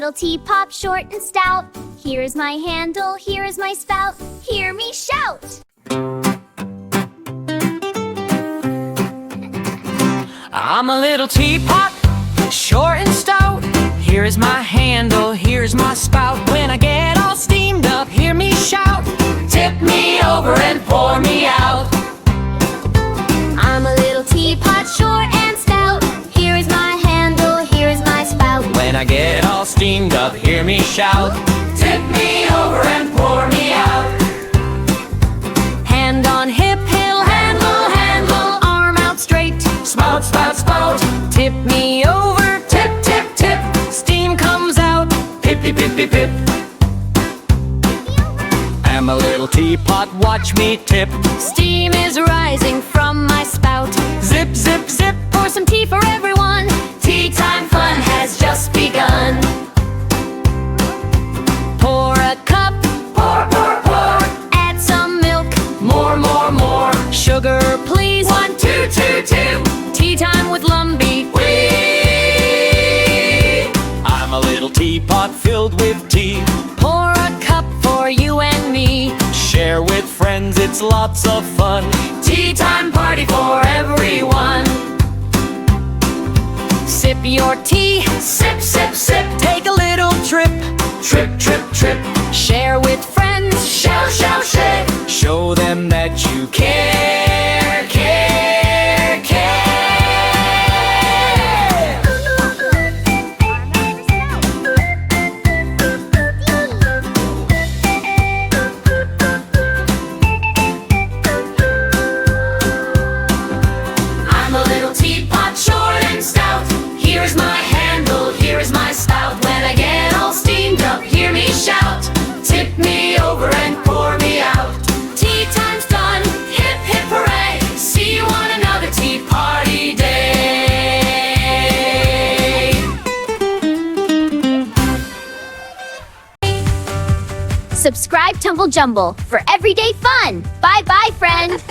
little teapot, short and stout. Here's my handle, here is my spout. Hear me shout! I'm a little teapot, short and stout. Here is my handle, here's my spout. When I get all steamed up, hear me shout. Tip me over and pour me out. I'm a little teapot, short and stout. Here is my handle, here is my spout. When I get all steamed up, hear me shout. Tip me over and pour me out. Hand on hip, hill, handle, handle. Arm out straight, Spout, spout, spout. tip me over. Tip, tip, tip. Steam comes out. Pip, pip, pip, pip, pip. I'm a little teapot, watch me tip. Steam is rising from my spout. Zip, zip, zip. Pour some tea for everyone. Tea time fun has just begun. Pour a cup, Pour, pour, pour. add some milk. More, more, more. Sugar, please. 1, 2, 2, 2. Tea time with Lumby. Whee! I'm a little teapot filled with tea. Pour a cup for you and me. Share with friends, it's lots of fun. Tea time party for everyone. Sip your tea, Sip, sip, sip. take a little trip. Trip, trip, trip. Share with friends. Shout, shout, shake. Show them that you care, care, care. I'm a little teapot, short and stout. Here's my handle, here's my spout. When I get all steamed up, hear me shout. Tip me over and pour me out. Tea time's done, hip hip hooray. See you on another tea party day. Subscribe Tumble Jumble for everyday fun. Bye bye, friend.